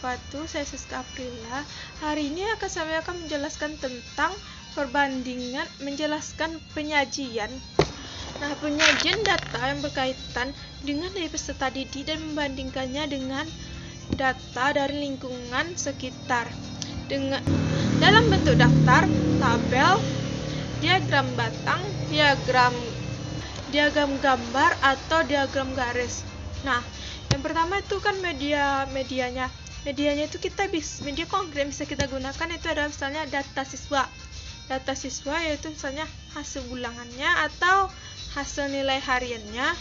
wabarakatuh. Saya Siska Aprila. Hari ini saya akan menjelaskan tentang menjelaskan penyajian. Nah, penyajian data yang berkaitan dengan peserta didik dan membandingkannya dengan data dari lingkungan sekitar dalam bentuk daftar, tabel, diagram batang, diagram gambar atau diagram garis. Nah, yang pertama itu kan medianya itu media konkret yang bisa kita gunakan itu adalah misalnya data siswa yaitu misalnya hasil ulangannya atau hasil nilai hariannya,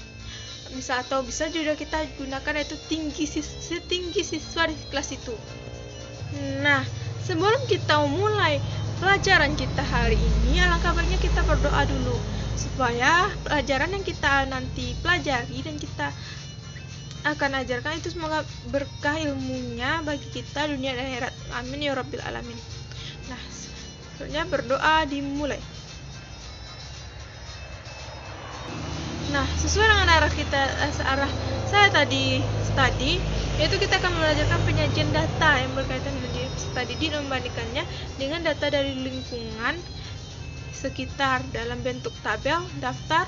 bisa juga kita gunakan yaitu setinggi siswa di kelas itu. Nah, sebelum kita mulai pelajaran kita hari ini, alangkah baiknya kita berdoa dulu supaya pelajaran yang kita nanti pelajari dan kita akan ajarkan itu semoga berkah ilmunya bagi kita dunia dan akhirat. Amin ya rabbil alamin. Nah, selanjutnya berdoa dimulai. Nah, sesuai dengan arah saya tadi yaitu kita akan belajarkan penyajian data yang berkaitan dengan peserta didik dan membandingkannya dengan data dari lingkungan sekitar dalam bentuk tabel, daftar,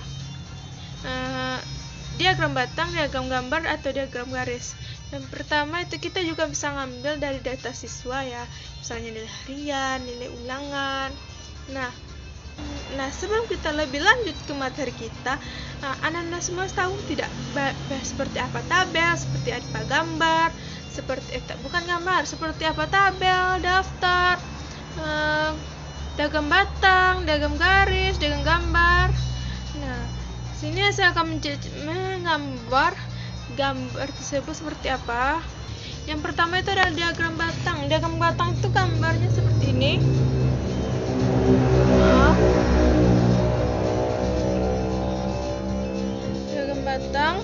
diagram batang, diagram gambar atau diagram garis. Yang pertama itu kita juga bisa ngambil dari data siswa ya, misalnya nilai harian, nilai ulangan. Nah, sebelum kita lebih lanjut ke materi kita, anak-anak semua tahu tidak seperti apa tabel, seperti apa gambar, seperti apa tabel, daftar, diagram batang, diagram garis, diagram gambar. Nah, sini saya akan menggambar gambar tersebut seperti apa. Yang pertama itu adalah diagram batang. Diagram batang itu gambarnya seperti ini. Diagram batang.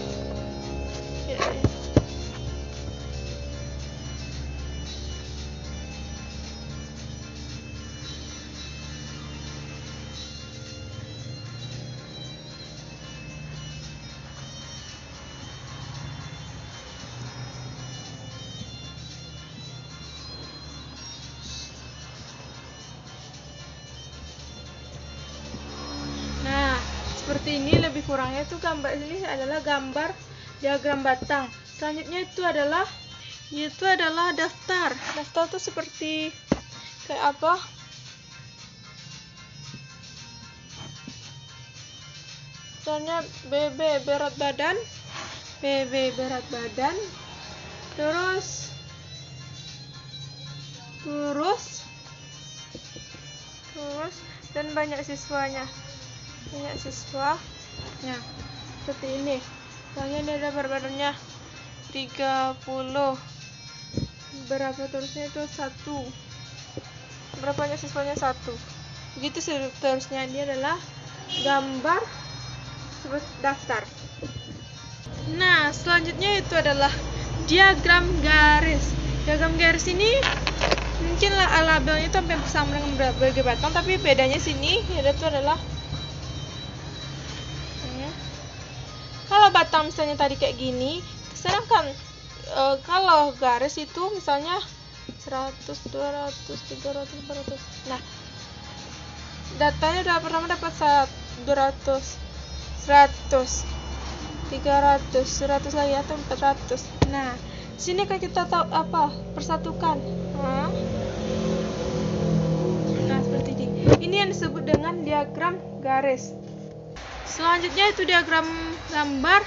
Seperti ini lebih kurangnya itu gambar ini adalah gambar diagram batang. Selanjutnya itu adalah daftar. Daftar itu seperti kayak apa? Misalnya BB berat badan, terus dan banyak siswanya. Nah, seperti ini. Misalnya ini ada berat badannya 30. Berapa terusnya itu 1. Berapa banyak siswanya 1. Begitu seterusnya. Ini adalah gambar seperti daftar. Nah, selanjutnya itu adalah diagram garis. Diagram garis ini mungkin labelnya itu hampir sama dengan berbagai batang, tapi bedanya sini itu adalah kalau batang misalnya tadi kayak gini, sedangkan kalau garis itu misalnya 100, 200, 300, 400. Nah, datanya pertama dapat 200, 100, 300, 100 lagi atau 400. Nah, sini kan kita tahu apa? Persatukan. Nah, seperti ini. Ini yang disebut dengan diagram garis. Selanjutnya itu diagram gambar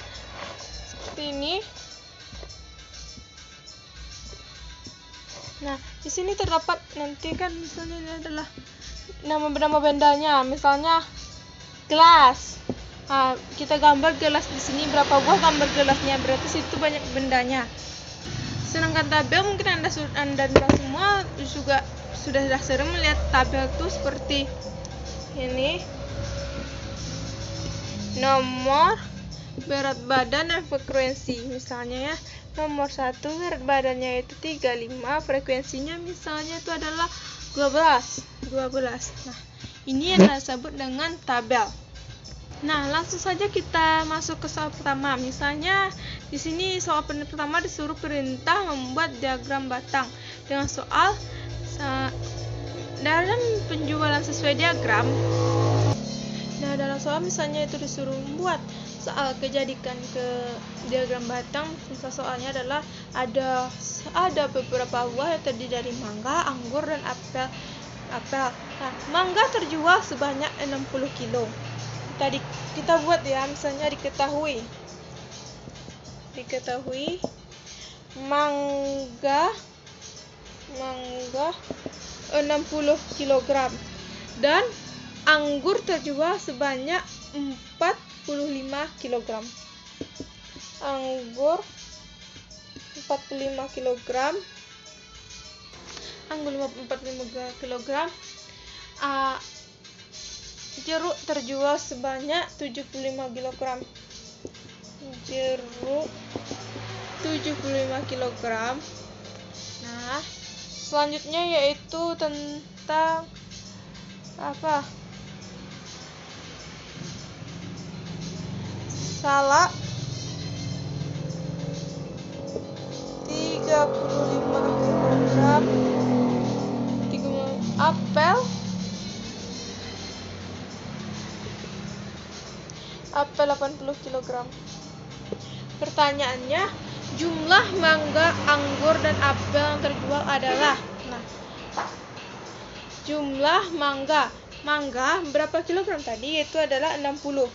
seperti ini. Nah, di sini terdapat nanti kan misalnya ini adalah nama bendanya, misalnya gelas. Nah, kita gambar gelas di sini berapa buah gambar gelasnya, berarti situ banyak bendanya. Sedangkan tabel mungkin anda semua juga sudah sering melihat tabel itu seperti ini. Nomor, berat badan dan frekuensi. Misalnya ya, nomor 1 berat badannya itu 35, frekuensinya misalnya itu adalah 12. Nah, ini yang disebut dengan tabel. Nah, langsung saja kita masuk ke soal pertama. Misalnya di sini soal pertama disuruh perintah membuat diagram batang dengan soal dalam penjualan sesuai diagram. Nah, dalam soal misalnya itu disuruh membuat soal kejadikan ke diagram batang. Misal soalnya adalah ada beberapa buah yang terdiri dari mangga, anggur, dan apel. Nah, mangga terjual sebanyak 60 kilo. Tadi kita buat ya, misalnya diketahui mangga 60 kg dan anggur terjual sebanyak 45 kg. Anggur 45 kg. Jeruk terjual sebanyak 75 kg. Jeruk 75 kg. Nah, selanjutnya yaitu tentang salak 35 kg. Apel 80 kg. Pertanyaannya, jumlah mangga, anggur, dan apel yang terjual adalah. Nah, jumlah mangga berapa kilogram tadi? Itu adalah 60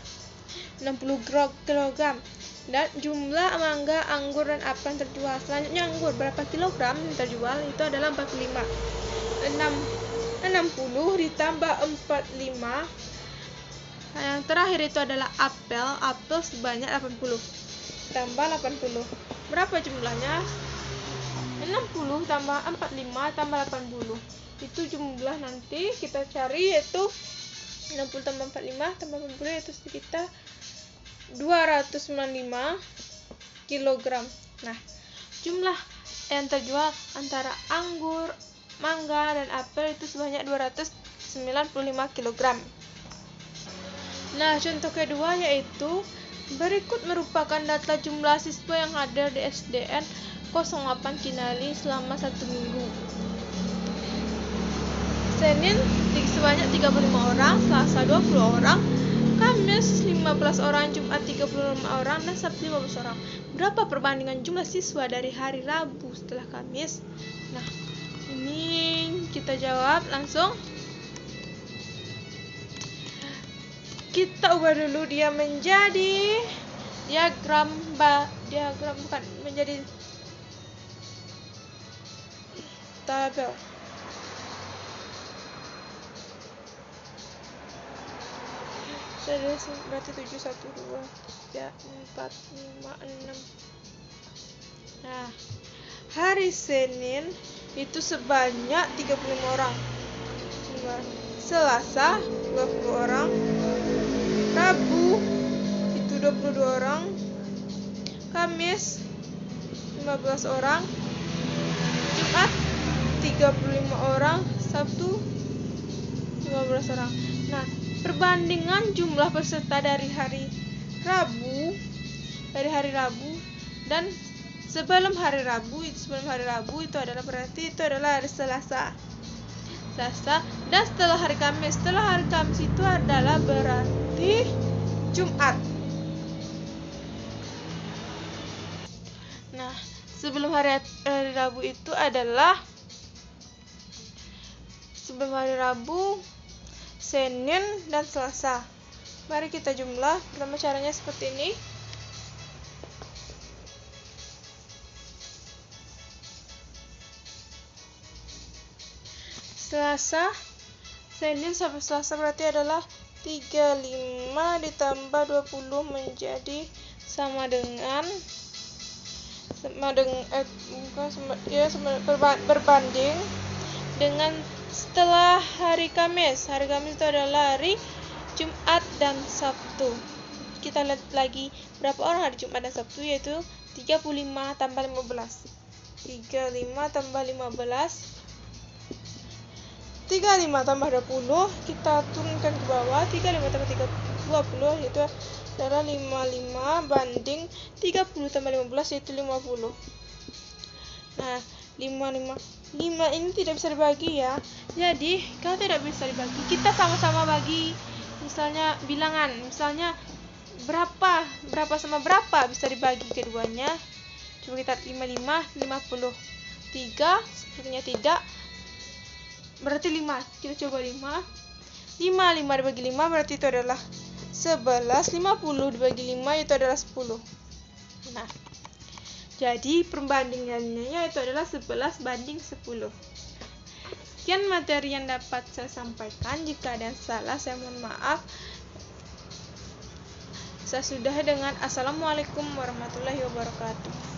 kg. Dan jumlah mangga, anggur, dan apel yang terjual. Selanjutnya anggur berapa kilogram yang terjual? Itu adalah 45. 60 ditambah 45. Yang terakhir itu adalah apel sebanyak 80 tambah 80. Berapa jumlahnya? 60 tambah 45 tambah 80. Itu jumlah nanti kita cari, yaitu 60 tambah 45 tambah 80 yaitu sekitar 295 kg. Nah, jumlah yang terjual antara anggur, mangga, dan apel itu sebanyak 295 kg. Nah, contoh kedua yaitu berikut merupakan data jumlah siswa yang hadir di SDN 08 Kinali selama 1 minggu. Senin sebanyak 35 orang, Selasa 20 orang, Kamis 15 orang, Jumat 35 orang, dan Sabtu 15 orang. Berapa perbandingan jumlah siswa dari hari Rabu setelah Kamis? Nah, ini kita jawab langsung. Kita ubah dulu dia menjadi menjadi tabel. Jadi berarti 7, 1, 2, 3, 4, 5, 6. Nah, hari Senin itu sebanyak 35 orang. Selasa 20 orang. Rabu itu 22 orang. Kamis 15 orang. Jumat 35 orang. Sabtu 15 orang. Nah, perbandingan jumlah peserta dari hari Rabu dan sebelum hari Rabu itu adalah berarti itu adalah hari Selasa, dan setelah hari Kamis itu adalah berarti Jumat. Nah, sebelum hari Rabu itu adalah Senin dan Selasa. Mari kita jumlah. Pertama caranya seperti ini. Senin sampai Selasa berarti adalah 35 ditambah 20 menjadi berbanding dengan setelah hari Kamis. Hari Kamis itu adalah hari Jumat dan Sabtu. Kita lihat lagi berapa orang hari Jumat dan Sabtu, yaitu 35 tambah 15. 35 tambah 15 35 tambah 20 kita turunkan ke bawah. 35 tambah 20 yaitu adalah 55 banding 30 tambah 15 yaitu 50. Nah 5 ini tidak bisa dibagi ya. Jadi kalau tidak bisa dibagi, kita sama-sama bagi. Misalnya bilangan, misalnya berapa sama berapa bisa dibagi keduanya. Coba kita 55 50 3 sepertinya tidak, berarti 5. Kita coba 5 dibagi 5 berarti itu adalah 11. 50 dibagi 5 itu adalah 10. Nah jadi perbandingannya itu adalah 11 banding 10. Sekian materi yang dapat saya sampaikan. Jika ada yang salah saya mohon maaf. Saya sudahi dengan Assalamualaikum warahmatullahi wabarakatuh.